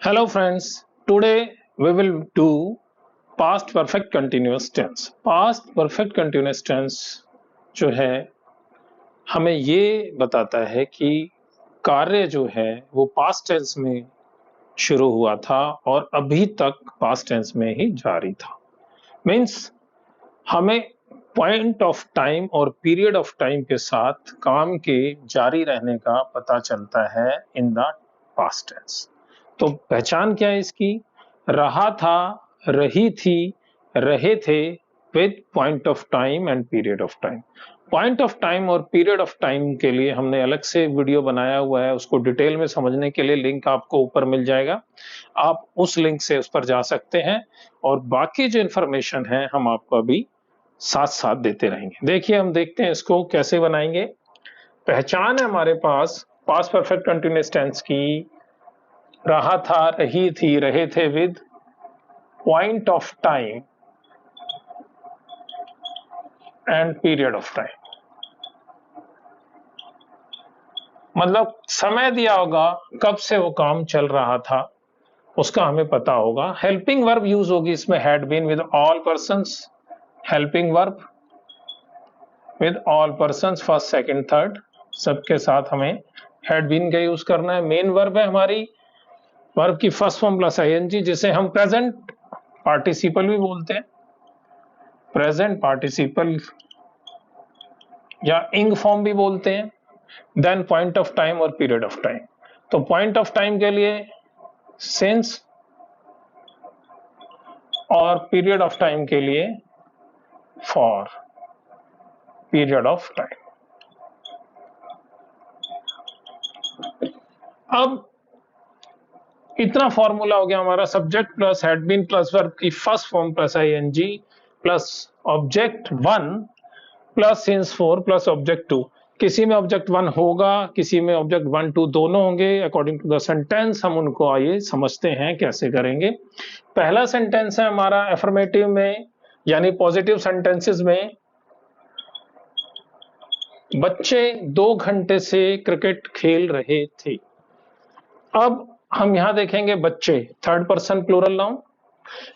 Hello friends, today we will do past perfect continuous tense. Past perfect continuous tense जो है हमें ये बताता है कि कार्य जो है वो पास्ट टेंस में शुरू हुआ था और अभी तक पास्ट टेंस में ही जारी था। मीन्स हमें पॉइंट ऑफ टाइम और पीरियड ऑफ टाइम के साथ काम के जारी रहने का पता चलता है इन द पास्ट टेंस। तो पहचान क्या है इसकी? रहा था, रही थी, रहे थे with point of time and period of time. Point of time और पीरियड ऑफ टाइम के लिए हमने अलग से वीडियो बनाया हुआ है, उसको डिटेल में समझने के लिए लिंक आपको ऊपर मिल जाएगा, आप उस लिंक से उस पर जा सकते हैं और बाकी जो इंफॉर्मेशन है हम आपको अभी साथ साथ देते रहेंगे। देखिए हम देखते हैं इसको कैसे बनाएंगे। पहचान है हमारे पास पास्ट परफेक्ट कंटिन्यूअस टेंस की, रहा था, रही थी, रहे थे with point of time and period of time. मतलब समय दिया होगा कब से वो काम चल रहा था, उसका हमें पता होगा। हेल्पिंग वर्ब यूज होगी इसमें, had been with all persons, helping verb with all persons, first second third सबके साथ हमें हैड बीन का यूज करना है। मेन वर्ब है हमारी वर्ब की फर्स्ट फॉर्म प्लस आईएनजी, जिसे हम प्रेजेंट पार्टिसिपल भी बोलते हैं, प्रेजेंट पार्टिसिपल या इंग फॉर्म भी बोलते हैं। देन पॉइंट ऑफ टाइम और पीरियड ऑफ टाइम। तो पॉइंट ऑफ टाइम के लिए सिंस और पीरियड ऑफ टाइम के लिए फॉर, पीरियड ऑफ टाइम। अब इतना फॉर्मूला हो गया हमारा, subject plus had been plus verb की first form plus ING plus object one plus since for plus object two. किसी में ऑब्जेक्ट वन होगा, किसी में ऑब्जेक्ट वन टू दोनों होंगे अकॉर्डिंग टू द सेंटेंस। हम उनको आइए समझते हैं कैसे करेंगे। पहला सेंटेंस है हमारा एफर्मेटिव में यानी पॉजिटिव सेंटेंसेस में, बच्चे 2 घंटे से क्रिकेट खेल रहे थे। अब हम यहां देखेंगे बच्चे थर्ड पर्सन प्लूरल नाउन,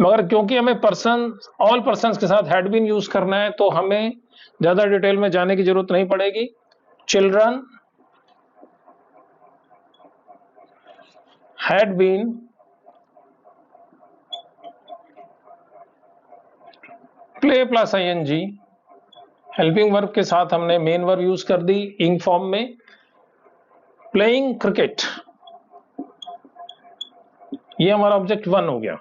मगर क्योंकि हमें पर्सन ऑल पर्सन के साथ हैड बीन यूज करना है तो हमें ज्यादा डिटेल में जाने की जरूरत नहीं पड़ेगी। Children had been play plus ING, helping verb के साथ हमने मेन वर्ब यूज कर दी इंग फॉर्म में। प्लेइंग क्रिकेट, ये हमारा ऑब्जेक्ट वन हो गया।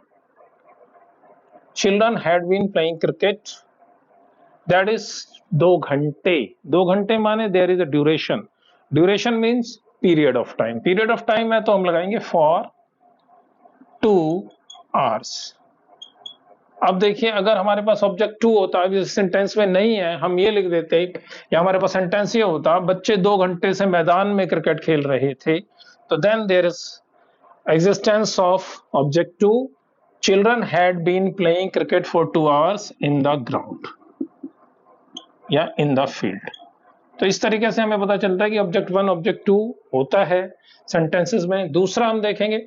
Children had been playing cricket, that is 2 घंटे। 2 घंटे माने there is a duration, duration means period of time. Period of time है तो हम लगाएंगे फॉर 2 आवर्स। अब देखिए अगर हमारे पास ऑब्जेक्ट टू होता है, सेंटेंस में नहीं है, हम ये लिख देते या हमारे पास सेंटेंस ये होता बच्चे 2 घंटे से मैदान में क्रिकेट खेल रहे थे, तो then there is existence of object two, children had been playing cricket for 2 hours in the ground या इन द फील्ड। तो इस तरीके से हमें पता चलता है कि ऑब्जेक्ट वन ऑब्जेक्ट टू होता है सेंटेंसेस में। दूसरा हम देखेंगे,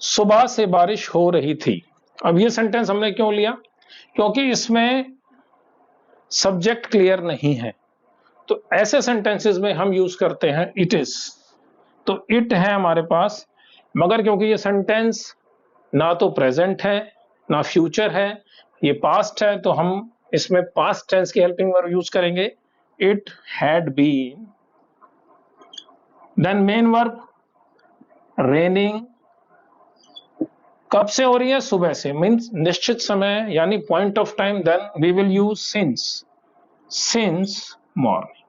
सुबह से बारिश हो रही थी। अब ये सेंटेंस हमने क्यों लिया? क्योंकि इसमें सब्जेक्ट क्लियर नहीं है, तो ऐसे सेंटेंसेस में हम यूज करते हैं इट इज। तो इट है हमारे पास, मगर क्योंकि ये सेंटेंस ना तो प्रेजेंट है ना फ्यूचर है, ये पास्ट है, तो हम इसमें पास्ट टेंस की हेल्पिंग वर्ब यूज करेंगे, it had been. Then main verb raining, कब से हो रही है? सुबह से, मीन्स निश्चित समय यानी point of time. Then we will use since morning,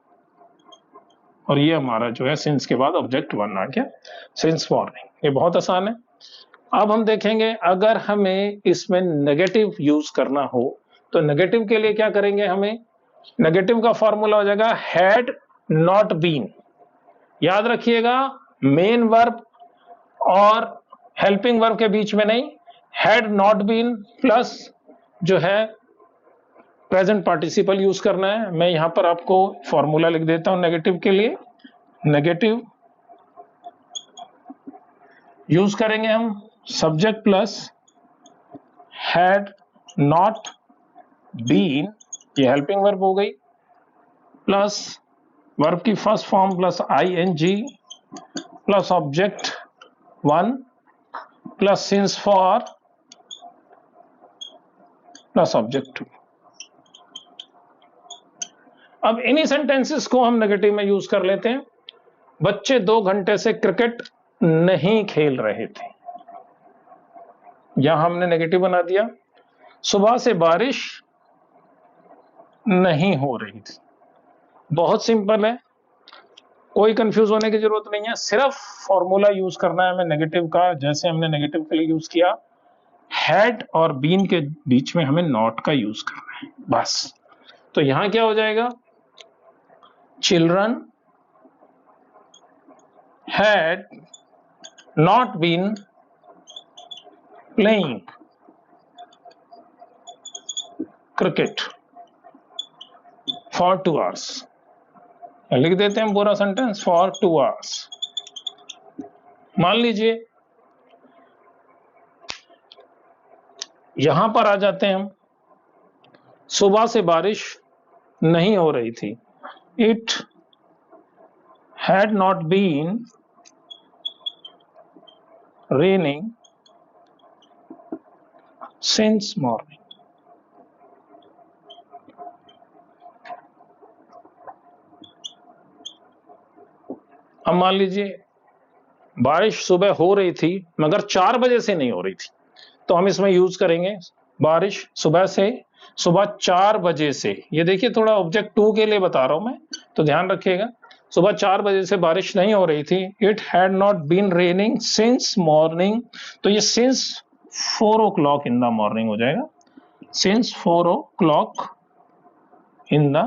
और ये हमारा जो है सिंस के बाद ऑब्जेक्ट वन आ गया, सिंस मॉर्निंग। ये बहुत आसान है। अब हम देखेंगे अगर हमें इसमें नेगेटिव यूज करना हो तो नेगेटिव के लिए क्या करेंगे? हमें नेगेटिव का फॉर्मूला हो जाएगा हैड नॉट बीन। याद रखिएगा मेन वर्ब और हेल्पिंग वर्ब के बीच में नहीं, हैड नॉट बीन प्लस जो है प्रेजेंट पार्टिसिपल यूज करना है। मैं यहां पर आपको फॉर्मूला लिख देता हूं नेगेटिव के लिए। नेगेटिव यूज करेंगे हम subject plus had not been, ये हेल्पिंग वर्ब हो गई, प्लस वर्ब की first form plus ING plus object 1 plus since for plus object 2। अब इन्हीं सेंटेंसेस को हम नेगेटिव में यूज कर लेते हैं। बच्चे 2 घंटे से क्रिकेट नहीं खेल रहे थे, यहां हमने नेगेटिव बना दिया। सुबह से बारिश नहीं हो रही थी। बहुत सिंपल है, कोई कंफ्यूज होने की जरूरत नहीं है, सिर्फ फॉर्मूला यूज करना है हमें नेगेटिव का। जैसे हमने नेगेटिव के लिए यूज किया, हैड और बीन के बीच में हमें नॉट का यूज करना है बस। तो यहां क्या हो जाएगा, children had not been playing cricket for 2 hours। लिख देते हैं पूरा सेंटेंस, फॉर 2 hours। मान लीजिए यहां पर आ जाते हैं हम, सुबह से बारिश नहीं हो रही थी, it had not been raining since morning. अब मान लीजिए बारिश सुबह हो रही थी मगर 4 बजे से नहीं हो रही थी, तो हम इसमें यूज करेंगे बारिश सुबह से, सुबह 4 बजे से। ये देखिए थोड़ा ऑब्जेक्ट 2 के लिए बता रहा हूं मैं, तो ध्यान रखिएगा। सुबह 4 बजे से बारिश नहीं हो रही थी, it had not been raining since morning, तो ये since 4 o'clock in the morning हो जाएगा, since 4 o'clock in the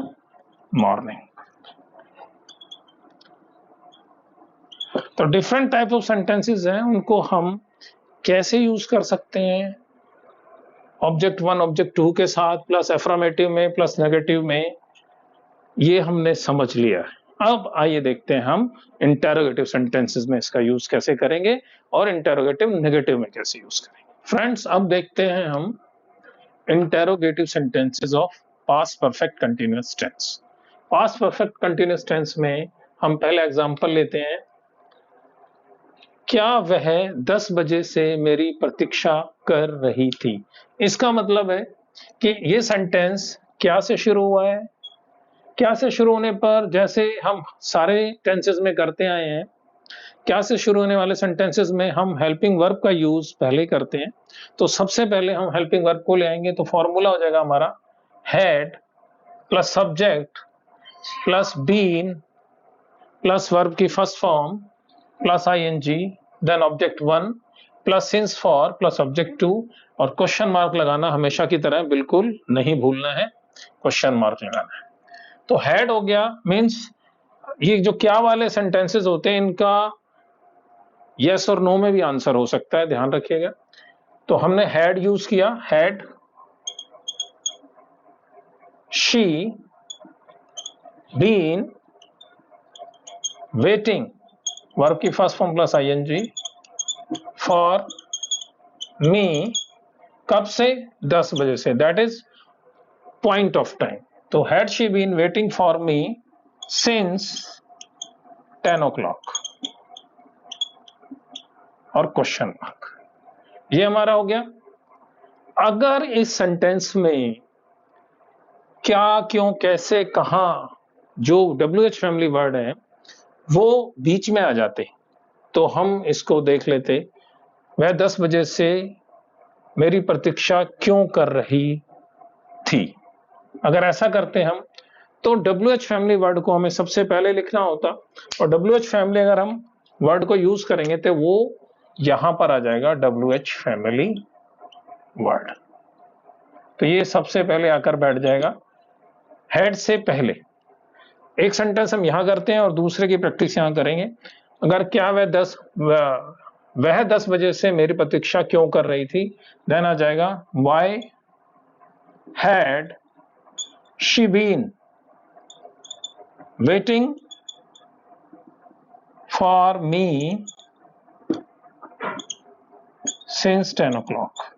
morning. तो डिफरेंट टाइप ऑफ सेंटेंसेस हैं, उनको हम कैसे यूज कर सकते हैं, ऑब्जेक्ट 1 ऑब्जेक्ट 2 के साथ, प्लस एफर्मेटिव में प्लस नेगेटिव में, ये हमने समझ लिया है। अब आइए देखते हैं हम इंटेरोगेटिव सेंटेंसेस में इसका यूज कैसे करेंगे और इंटेरोगेटिव नेगेटिव में कैसे यूज करेंगे। फ्रेंड्स, अब देखते हैं हम interrogative sentences of past perfect continuous tense. Past perfect continuous tense में हम पहले एग्जांपल लेते हैं, क्या वह 10 बजे से मेरी प्रतीक्षा कर रही थी। इसका मतलब है कि ये सेंटेंस क्या से शुरू हुआ है, क्या से शुरू होने पर, जैसे हम सारे टेंसेस में करते आए हैं, क्या से शुरू होने वाले सेंटेंसेस में हम हेल्पिंग वर्ब का यूज पहले करते हैं। तो सबसे पहले हम हेल्पिंग वर्ब को ले आएंगे, तो फॉर्मूला हो जाएगा हमारा had plus subject plus been plus verb की first form plus ING then object 1 plus since for plus object 2, और क्वेश्चन मार्क लगाना हमेशा की तरह बिल्कुल नहीं भूलना है, क्वेश्चन मार्क लगाना है। तो हैड हो गया, मींस ये जो क्या वाले सेंटेंसेस होते हैं इनका यस और नो में भी आंसर हो सकता है, ध्यान रखिएगा। तो हमने हैड यूज किया, had she been waiting, verb की first form plus ING, for me, कब से, 10 बजे से, that is point of time. तो had she been waiting for me since 10 o'clock, और क्वेश्चन मार्क, ये हमारा हो गया। अगर इस सेंटेंस में क्या, क्यों, कैसे, कहां, जो WH फैमिली वर्ड है वो बीच में आ जाते, तो हम इसको देख लेते, वह 10 बजे से मेरी प्रतीक्षा क्यों कर रही थी। अगर ऐसा करते हम, तो WH फैमिली वर्ड को हमें सबसे पहले लिखना होता, और WH फैमिली अगर हम वर्ड को यूज करेंगे तो वो यहां पर आ जाएगा WH फैमिली वर्ड, तो ये सबसे पहले आकर बैठ जाएगा हेड से पहले। एक सेंटेंस हम यहां करते हैं और दूसरे की प्रैक्टिस यहां करेंगे। अगर क्या वह 10 बजे से मेरी प्रतीक्षा क्यों कर रही थी, देन आ जाएगा why had she been waiting for me since 10 o'clock।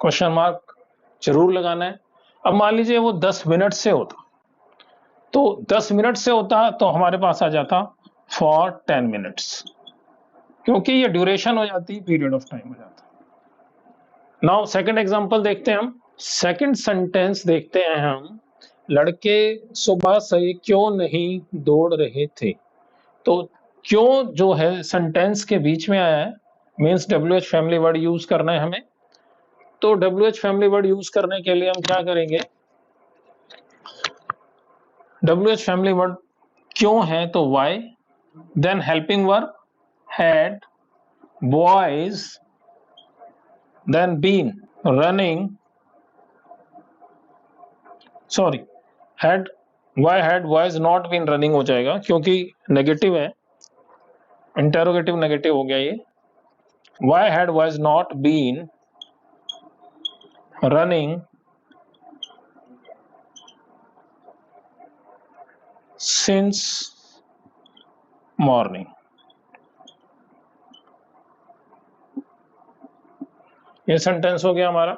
Question mark जरूर लगाना है। अब मान लीजिए वो 10 मिनट से होता, तो 10 मिनट से होता तो हमारे पास आ जाता फॉर 10 मिनट्स, क्योंकि ये ड्यूरेशन हो जाती, पीरियड ऑफ टाइम हो जाता। नाउ सेकंड एग्जांपल देखते हैं हम। सेकंड सेंटेंस देखते हैं हम, लड़के सुबह से क्यों नहीं दौड़ रहे थे। तो क्यों जो है सेंटेंस के बीच में आया है, means WH family word use करना है हमें। तो WH फैमिली वर्ड यूज करने के लिए हम क्या करेंगे, WH फैमिली वर्ड क्यों है तो why, then helping verb had, boys, then been, running, sorry, had, why had boys not been running हो जाएगा क्योंकि नेगेटिव है, इंटेरोगेटिव नेगेटिव हो गया ये। why had boys not been running since morning। ये सेंटेंस हो गया हमारा।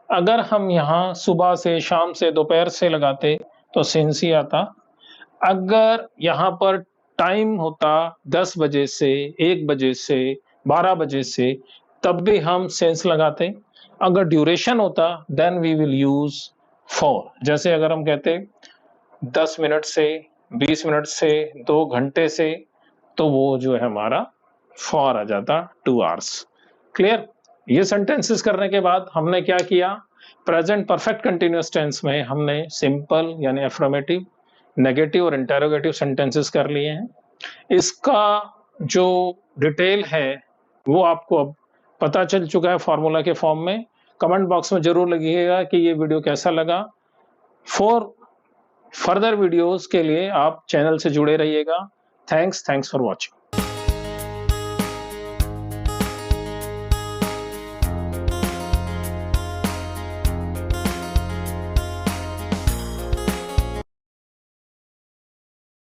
अगर हम यहां सुबह से, शाम से, दोपहर से लगाते तो सिंस ही आता। अगर यहां पर टाइम होता 10 बजे से, 1 बजे से, 12 बजे से, तब भी हम सेंस लगाते। अगर ड्यूरेशन होता then we will use for. जैसे अगर हम कहते 10 मिनट से, 20 मिनट से, 2 घंटे से, तो वो जो है हमारा फॉर आ जाता 2 आवर्स। क्लियर। ये सेंटेंसेस करने के बाद हमने क्या किया, प्रेजेंट परफेक्ट कंटिन्यूअस टेंस में हमने सिंपल यानी एफर्मेटिव, नेगेटिव और इंटेरोगेटिव सेंटेंसेस कर लिए हैं। इसका जो डिटेल है वो आपको अब पता चल चुका है फॉर्मूला के फॉर्म में। कमेंट बॉक्स में जरूर लिखिएगा कि ये वीडियो कैसा लगा। फॉर फर्दर वीडियोस के लिए आप चैनल से जुड़े रहिएगा। Thanks for watching.